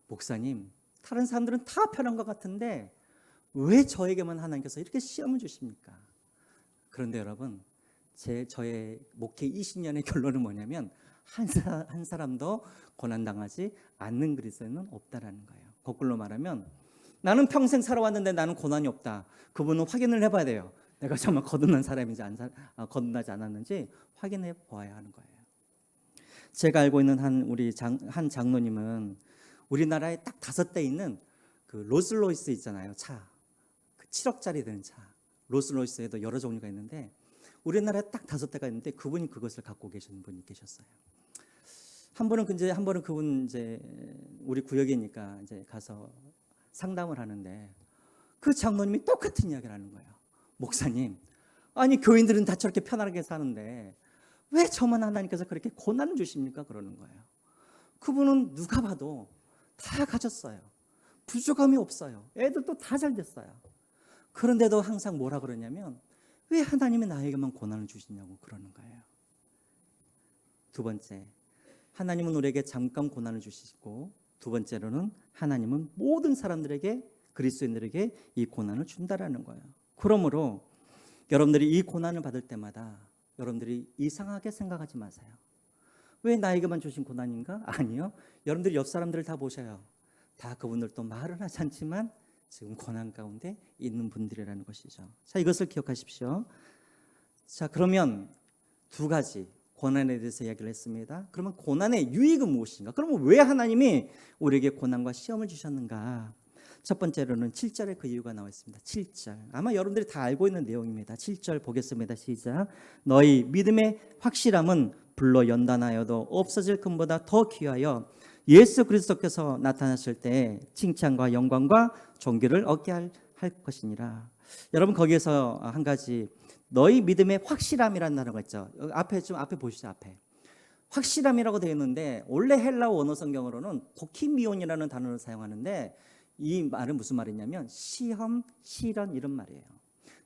목사님, 다른 사람들은 다 편한 것 같은데 왜 저에게만 하나님께서 이렇게 시험을 주십니까? 그런데 여러분, 저의 목회 20년의 결론은 뭐냐면 한 사람도 고난당하지 않는 그리스도인은 없다라는 거예요. 거꾸로 말하면 나는 평생 살아왔는데 나는 고난이 없다. 그분은 확인을 해봐야 돼요. 내가 정말 거듭난 사람인지 거듭나지 않았는지 확인해 보아야 하는 거예요. 제가 알고 있는 한 장로님은 우리나라에 딱 5대 있는 그 롤스로이스 있잖아요. 차. 그 7억짜리 되는 차. 롤스로이스에도 여러 종류가 있는데 우리나라에 딱 5대가 있는데 그분이 그것을 갖고 계시는 분이 계셨어요. 한 번은 그분 이제 우리 구역이니까 이제 가서 상담을 하는데 그 장로님이 똑같은 이야기를 하는 거예요. 목사님, 아니 교인들은 다 저렇게 편안하게 사는데 왜 저만 하나님께서 그렇게 고난을 주십니까? 그러는 거예요. 그분은 누가 봐도 다 가졌어요. 부족함이 없어요. 애들도 다 잘 됐어요. 그런데도 항상 뭐라 그러냐면 왜 하나님이 나에게만 고난을 주시냐고 그러는 거예요. 두 번째, 하나님은 우리에게 잠깐 고난을 주시고, 두 번째로는 하나님은 모든 사람들에게, 그리스도인들에게 이 고난을 준다라는 거예요. 그러므로 여러분들이 이 고난을 받을 때마다 여러분들이 이상하게 생각하지 마세요. 왜 나에게만 주신 고난인가? 아니요. 여러분들이 옆 사람들을 다 보셔요. 다 그분들도 말은 하지 않지만 지금 고난 가운데 있는 분들이라는 것이죠. 자, 이것을 기억하십시오. 자, 그러면 두 가지 고난에 대해서 이야기를 했습니다. 그러면 고난의 유익은 무엇인가? 그러면 왜 하나님이 우리에게 고난과 시험을 주셨는가? 첫 번째로는 7절에 그 이유가 나와 있습니다. 7절. 아마 여러분들이 다 알고 있는 내용입니다. 7절 보겠습니다. 시작. 너희 믿음의 확실함은 불로 연단하여도 없어질 금보다 더 귀하여 예수 그리스도께서 나타나실 때 칭찬과 영광과 존귀를 얻게 할 것이니라. 여러분 거기에서 한 가지 너희 믿음의 확실함이라는 단어가 있죠. 앞에 보시죠. 앞에 확실함이라고 되어 있는데 원래 헬라어 원어 성경으로는 도키미온이라는 단어를 사용하는데 이 말은 무슨 말이냐면 시험, 시련 이런 말이에요.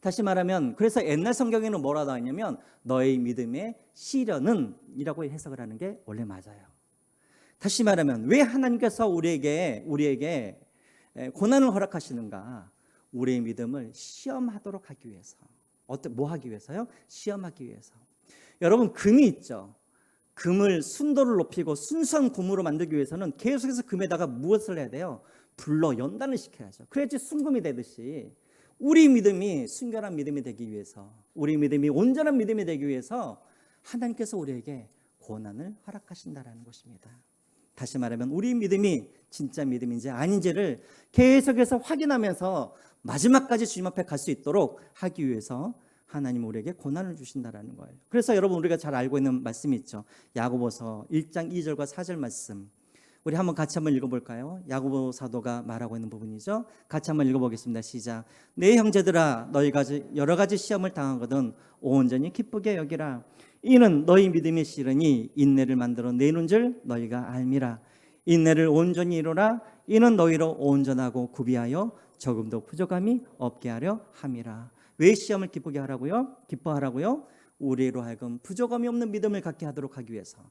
다시 말하면 그래서 옛날 성경에는 뭐라 나와 있냐면 너희 믿음의 시련은 이라고 해석을 하는 게 원래 맞아요. 다시 말하면 왜 하나님께서 우리에게 고난을 허락하시는가? 우리의 믿음을 시험하도록 하기 위해서. 뭐 하기 위해서요? 시험하기 위해서. 여러분 금이 있죠. 금을 순도를 높이고 순수한 금으로 만들기 위해서는 계속해서 금에다가 무엇을 해야 돼요? 불로 연단을 시켜야죠. 그래야지 순금이 되듯이 우리 믿음이 순결한 믿음이 되기 위해서, 우리 믿음이 온전한 믿음이 되기 위해서 하나님께서 우리에게 고난을 허락하신다라는 것입니다. 다시 말하면 우리 믿음이 진짜 믿음인지 아닌지를 계속해서 확인하면서 마지막까지 주님 앞에 갈 수 있도록 하기 위해서 하나님 우리에게 고난을 주신다라는 거예요. 그래서 여러분 우리가 잘 알고 있는 말씀이 있죠. 야고보서 1장 2절과 4절 말씀. 우리 같이 한번 읽어볼까요? 야고보 사도가 말하고 있는 부분이죠. 같이 한번 읽어보겠습니다. 시작. 내 형제들아 너희가 여러 가지 시험을 당하거든 온전히 기쁘게 여기라. 이는 너희 믿음이 실으니 인내를 만들어 내는 줄 너희가 알미라. 인내를 온전히 이루라. 이는 너희로 온전하고 구비하여 조금도 부족함이 없게 하려 함이라. 왜 시험을 기쁘게 하라고요? 기뻐하라고요? 우리로 하여금 부족함이 없는 믿음을 갖게 하도록 하기 위해서.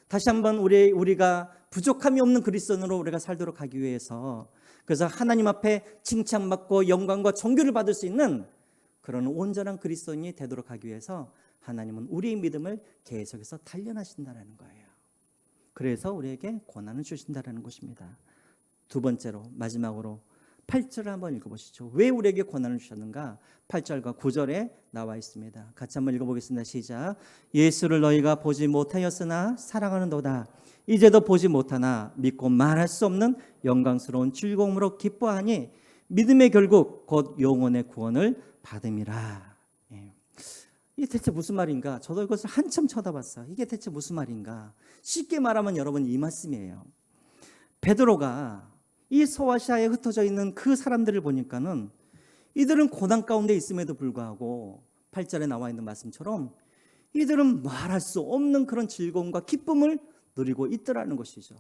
다시 한번 우리가 부족함이 없는 그리스도인으로 우리가 살도록 하기 위해서, 그래서 하나님 앞에 칭찬받고 영광과 존귀를 받을 수 있는 그런 온전한 그리스도인이 되도록 하기 위해서 하나님은 우리의 믿음을 계속해서 단련하신다는 거예요. 그래서 우리에게 고난을 주신다는 것입니다. 두 번째로 마지막으로 8절을 한번 읽어보시죠. 왜 우리에게 고난을 주셨는가? 8절과 9절에 나와 있습니다. 같이 한번 읽어보겠습니다. 시작. 예수를 너희가 보지 못하였으나 사랑하는도다. 이제도 보지 못하나 믿고 말할 수 없는 영광스러운 즐거움으로 기뻐하니 믿음의 결국 곧 영혼의 구원을 받음이라. 이게 대체 무슨 말인가? 저도 이것을 한참 쳐다봤어요. 이게 대체 무슨 말인가? 쉽게 말하면 여러분 이 말씀이에요. 베드로가 이 소아시아에 흩어져 있는 그 사람들을 보니까는 이들은 고난 가운데 있음에도 불구하고 8절에 나와 있는 말씀처럼 이들은 말할 수 없는 그런 즐거움과 기쁨을 누리고 있더라는 것이죠.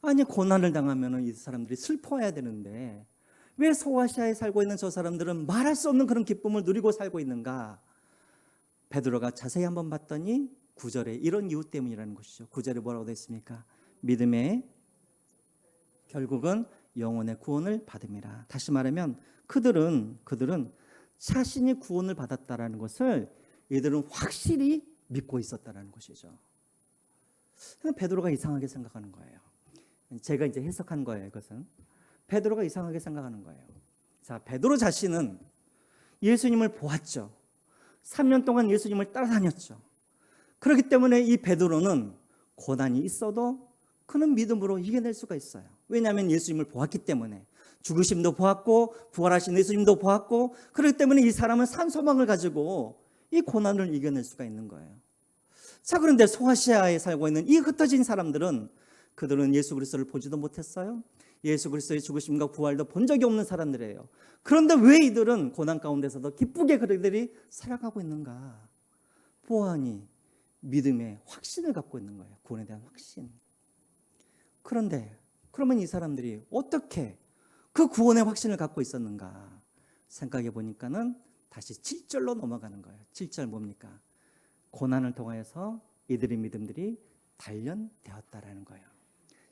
아니 고난을 당하면 이 사람들이 슬퍼해야 되는데 왜 소아시아에 살고 있는 저 사람들은 말할 수 없는 그런 기쁨을 누리고 살고 있는가? 베드로가 자세히 한번 봤더니 9절에 이런 이유 때문이라는 것이죠. 9절에 뭐라고 되어 있습니까? 믿음의 결국은 영혼의 구원을 받음이라. 다시 말하면 그들은 자신이 구원을 받았다라는 것을 이들은 확실히 믿고 있었다라는 것이죠. 베드로가 이상하게 생각하는 거예요. 제가 이제 해석한 거예요. 이것은 베드로가 이상하게 생각하는 거예요. 자, 베드로 자신은 예수님을 보았죠. 3년 동안 예수님을 따라다녔죠. 그렇기 때문에 이 베드로는 고난이 있어도 그는 믿음으로 이겨낼 수가 있어요. 왜냐하면 예수님을 보았기 때문에, 죽으심도 보았고 부활하신 예수님도 보았고, 그렇기 때문에 이 사람은 산소망을 가지고 이 고난을 이겨낼 수가 있는 거예요. 자, 그런데 소아시아에 살고 있는 이 흩어진 사람들은 그들은 예수 그리스도를 보지도 못했어요. 예수 그리스도의 죽으심과 부활도 본 적이 없는 사람들이에요. 그런데 왜 이들은 고난 가운데서도 기쁘게 그들이 살아가고 있는가? 보아하니 믿음의 확신을 갖고 있는 거예요. 구원에 대한 확신. 그런데 그러면 이 사람들이 어떻게 그 구원의 확신을 갖고 있었는가? 생각해 보니까는 다시 7절로 넘어가는 거예요. 7절 뭡니까? 고난을 통하여서 이들의 믿음들이 단련되었다라는 거예요.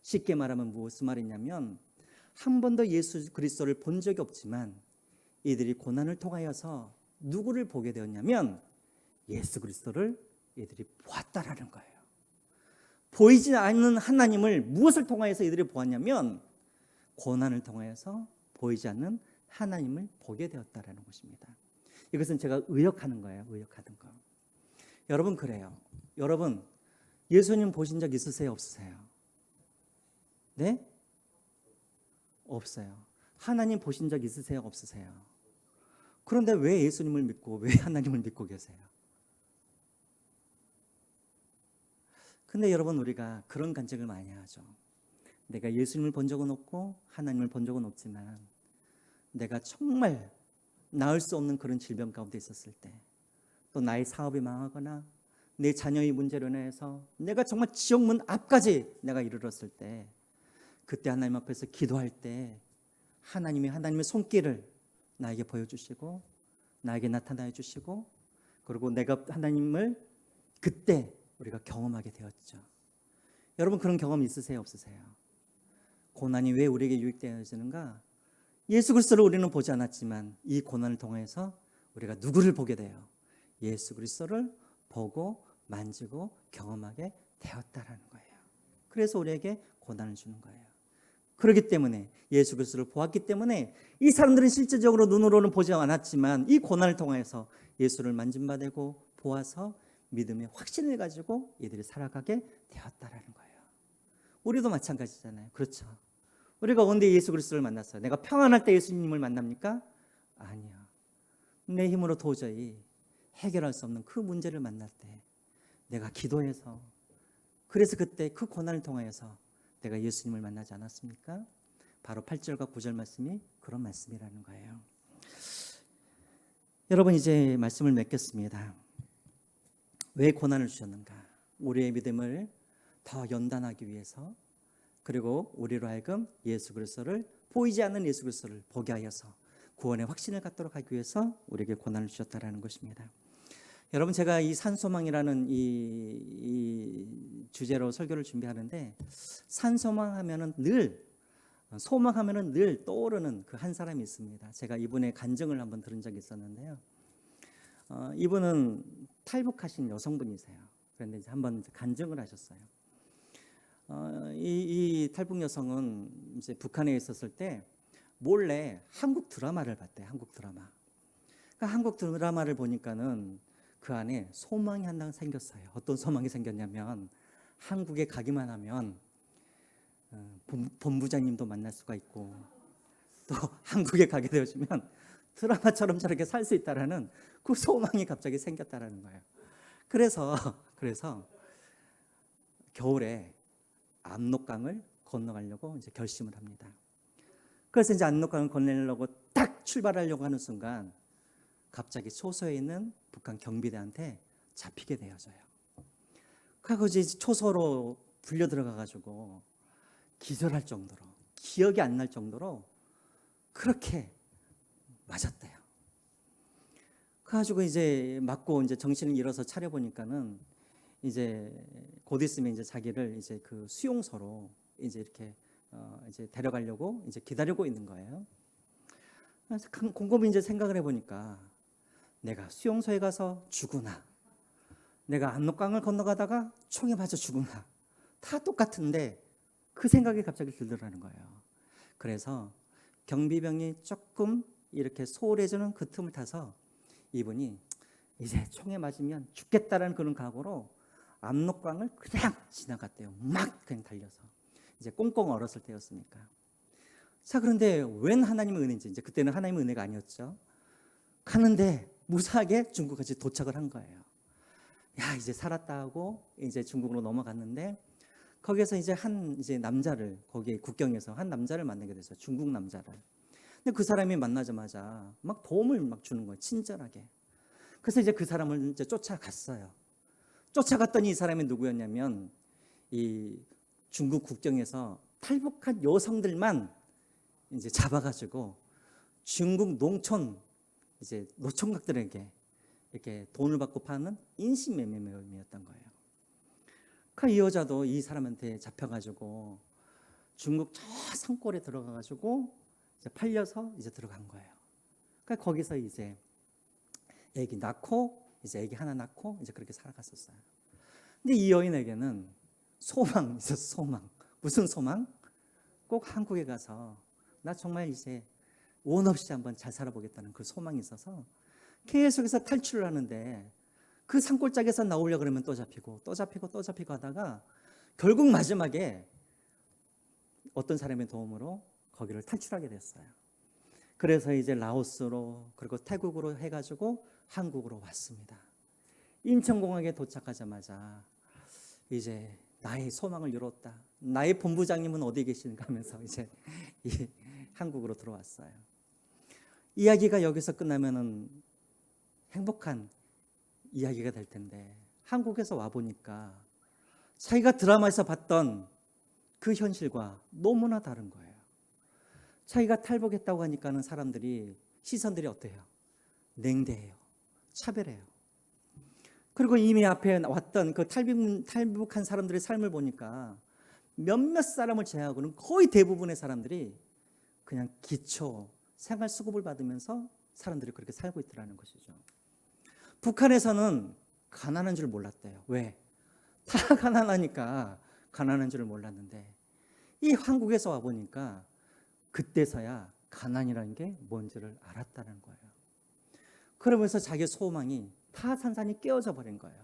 쉽게 말하면 무슨 말이냐면 한 번도 예수 그리스도를 본 적이 없지만 이들이 고난을 통하여서 누구를 보게 되었냐면 예수 그리스도를 이들이 보았다라는 거예요. 보이지 않는 하나님을 무엇을 통하여서 이들이 보았냐면 고난을 통하여서 보이지 않는 하나님을 보게 되었다라는 것입니다. 이것은 제가 의역하는 거예요. 의역하는 거. 여러분 그래요. 여러분 예수님 보신 적 있으세요? 없으세요? 네? 없어요. 하나님 보신 적 있으세요? 없으세요? 그런데 왜 예수님을 믿고 왜 하나님을 믿고 계세요? 근데 여러분 우리가 그런 간증을 많이 하죠. 내가 예수님을 본 적은 없고 하나님을 본 적은 없지만 내가 정말 나을 수 없는 그런 질병 가운데 있었을 때, 또 나의 사업이 망하거나 내 자녀의 문제로 인해서 내가 정말 지옥문 앞까지 내가 이르렀을 때, 그때 하나님 앞에서 기도할 때 하나님의 손길을 나에게 보여주시고 나에게 나타나여 주시고, 그리고 내가 하나님을 그때 우리가 경험하게 되었죠. 여러분 그런 경험 있으세요? 없으세요? 고난이 왜 우리에게 유익되어지는가? 예수 그리스도를 우리는 보지 않았지만 이 고난을 통해서 우리가 누구를 보게 돼요? 예수 그리스도를 보고 만지고 경험하게 되었다라는 거예요. 그래서 우리에게 고난을 주는 거예요. 그렇기 때문에 예수 그리스도를 보았기 때문에 이 사람들은 실제적으로 눈으로는 보지 않았지만 이 고난을 통해서 예수를 만짐받고 보아서 믿음의 확신을 가지고 이들이 살아가게 되었다라는 거예요. 우리도 마찬가지잖아요. 그렇죠? 우리가 언제 예수 그리스도를 만났어요? 내가 평안할 때 예수님을 만납니까? 아니요. 내 힘으로 도저히 해결할 수 없는 그 문제를 만날 때 내가 기도해서, 그래서 그때 그 고난을 통하여서 내가 예수님을 만나지 않았습니까? 바로 8절과 9절 말씀이 그런 말씀이라는 거예요. 여러분 이제 말씀을 맺겠습니다. 왜 고난을 주셨는가? 우리의 믿음을 더 연단하기 위해서, 그리고 우리로 하여금 예수 그리스도를, 보이지 않는 예수 그리스도를 보게 하여서 구원의 확신을 갖도록 하기 위해서 우리에게 고난을 주셨다라는 것입니다. 여러분 제가 이 산소망이라는 이 주제로 설교를 준비하는데, 산소망하면은 늘, 소망하면은 늘 떠오르는 그 한 사람이 있습니다. 제가 이분의 간증을 한번 들은 적이 있었는데요. 이분은 탈북하신 여성분이세요. 그런데 이제 한번 간증을 하셨어요. 이 탈북 여성은 이제 북한에 있었을 때 몰래 한국 드라마를 봤대요. 한국 드라마. 그러니까 한국 드라마를 보니까는 그 안에 소망이 하나 생겼어요. 어떤 소망이 생겼냐면 한국에 가기만 하면 본부장님도 만날 수가 있고, 또 한국에 가게 되어지면 드라마처럼 저렇게 살 수 있다라는 그 소망이 갑자기 생겼다라는 거예요. 그래서 겨울에 압록강을 건너가려고 이제 결심을 합니다. 그래서 이제 압록강을 건너려고 딱 출발하려고 하는 순간 갑자기 초소에 있는 북한 경비대한테 잡히게 되어져요. 그리고 이제 초소로 불려 들어가가지고 기절할 정도로, 기억이 안 날 정도로 그렇게 맞았대요. 그래가지고 이제 맞고 이제 정신을 잃어서 차려 보니까는 이제 곧 있으면 이제 자기를 이제 그 수용소로 이제 이렇게 이제 데려가려고 이제 기다리고 있는 거예요. 그래서 곰곰이 이제 생각을 해보니까 내가 수용소에 가서 죽으나, 내가 압록강을 건너가다가 총에 맞아 죽으나 다 똑같은데 그 생각이 갑자기 들더라는 거예요. 그래서 경비병이 조금 이렇게 소홀해지는 그 틈을 타서 이분이 이제 총에 맞으면 죽겠다라는 그런 각오로 압록강을 그냥 지나갔대요. 막 그냥 달려서. 이제 꽁꽁 얼었을 때였으니까. 자, 그런데 웬 하나님의 은혜인지, 이제 그때는 하나님의 은혜가 아니었죠. 가는데 무사하게 중국까지 도착을 한 거예요. 야, 이제 살았다 하고 이제 중국으로 넘어갔는데, 거기에서 이제 남자를 거기 국경에서 한 남자를 만나게 됐어요. 중국 남자를. 근데 그 사람이 만나자마자 막 도움을 막 주는 거예요. 친절하게. 그래서 이제 그 사람을 이제 쫓아갔어요. 쫓아갔더니 이 사람이 누구였냐면 이 중국 국경에서 탈북한 여성들만 이제 잡아가지고 중국 농촌 이제 노총각들에게 이렇게 돈을 받고 파는 인신매매였던 거예요. 그 이 여자도 이 사람한테 잡혀가지고 중국 저 산골에 들어가가지고 이제 팔려서 이제 들어간 거예요. 그러니까 거기서 이제 애기 낳고 이제 애기 하나 낳고 이제 그렇게 살아갔었어요. 근데 이 여인에게는 소망이 있었어. 소망. 무슨 소망? 꼭 한국에 가서 나 정말 이제 원 없이 한번 잘 살아보겠다는 그 소망이 있어서 계속해서 탈출을 하는데 그 산골짜기에서 나오려고 그러면 또 잡히고 또 잡히고 또 잡히고 하다가 결국 마지막에 어떤 사람의 도움으로 거기를 탈출하게 됐어요. 그래서 이제 라오스로 그리고 태국으로 해가지고 한국으로 왔습니다. 인천공항에 도착하자마자 이제 나의 소망을 이뤘다. 나의 본부장님은 어디 계신가 하면서 이제 이 한국으로 들어왔어요. 이야기가 여기서 끝나면은 행복한 이야기가 될 텐데 한국에서 와 보니까 자기가 드라마에서 봤던 그 현실과 너무나 다른 거예요. 자기가 탈북했다고 하니까는 사람들이 시선들이 어때요? 냉대해요. 차별해요. 그리고 이미 앞에 왔던 그 탈북한 사람들의 삶을 보니까 몇몇 사람을 제외하고는 거의 대부분의 사람들이 그냥 기초 생활수급을 받으면서 사람들이 그렇게 살고 있더라는 것이죠. 북한에서는 가난한 줄 몰랐대요. 왜? 다 가난하니까 가난한 줄 몰랐는데 이 한국에서 와보니까 그때서야 가난이라는 게 뭔지를 알았다는 거예요. 그러면서 자기 소망이 다 산산이 깨어져 버린 거예요.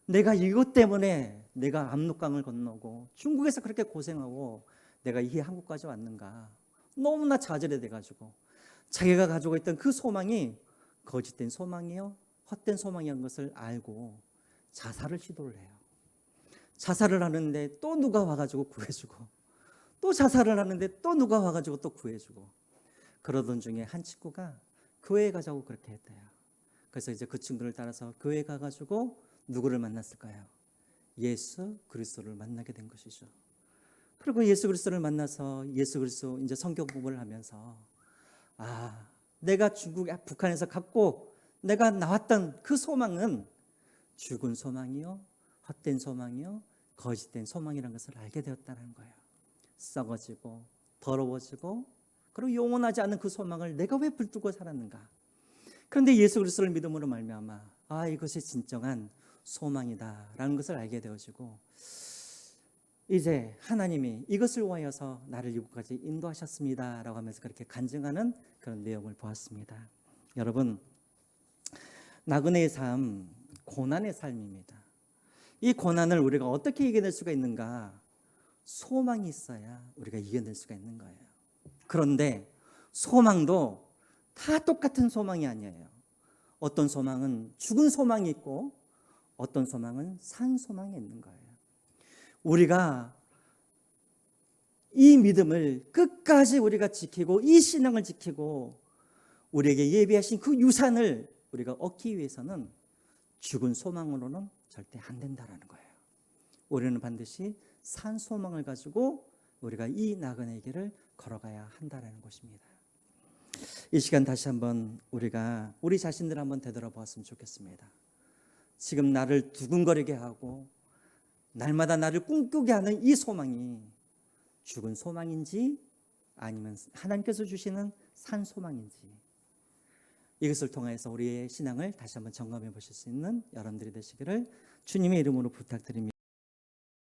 내가 이것 때문에 내가 압록강을 건너고 중국에서 그렇게 고생하고 내가 이 한국까지 왔는가. 너무나 좌절이 돼가지고 자기가 가지고 있던 그 소망이 거짓된 소망이요 헛된 소망이었던 것을 알고 자살을 시도를 해요. 자살을 하는데 또 누가 와가지고 구해주고 또 자살을 하는데 또 누가 와가지고 또 구해주고 그러던 중에 한 친구가 교회에 가자고 그렇게 했대요. 그래서 이제 그 친구를 따라서 교회에 가가지고 누구를 만났을까요? 예수 그리스도를 만나게 된 것이죠. 그리고 예수 그리스도를 만나서 예수 그리스도 이제 성경 공부를 하면서 내가 북한에서 갖고 내가 나왔던 그 소망은 죽은 소망이요 헛된 소망이요 거짓된 소망이라는 것을 알게 되었다는 거예요. 썩어지고 더러워지고 그리고 영원하지 않는 그 소망을 내가 왜 붙들고 살았는가. 그런데 예수 그리스도를 믿음으로 말미암아 이것이 진정한 소망이다라는 것을 알게 되어지고 이제 하나님이 이것을 위하여서 나를 이곳까지 인도하셨습니다라고 하면서 그렇게 간증하는 그런 내용을 보았습니다. 여러분, 나그네의 삶, 고난의 삶입니다. 이 고난을 우리가 어떻게 이겨낼 수가 있는가? 소망이 있어야 우리가 이겨낼 수가 있는 거예요. 그런데 소망도 다 똑같은 소망이 아니에요. 어떤 소망은 죽은 소망이 있고 어떤 소망은 산 소망이 있는 거예요. 우리가 이 믿음을 끝까지 우리가 지키고 이 신앙을 지키고 우리에게 예비하신 그 유산을 우리가 얻기 위해서는 죽은 소망으로는 절대 안 된다라는 거예요. 우리는 반드시 산 소망을 가지고 우리가 이 나그네의 길을 걸어가야 한다라는 것입니다. 이 시간 다시 한번 우리가 우리 자신들 한번 되돌아보았으면 좋겠습니다. 지금 나를 두근거리게 하고 날마다 나를 꿈꾸게 하는 이 소망이 죽은 소망인지 아니면 하나님께서 주시는 산 소망인지 이것을 통해서 우리의 신앙을 다시 한번 점검해 보실 수 있는 여러분들이 되시기를 주님의 이름으로 부탁드립니다.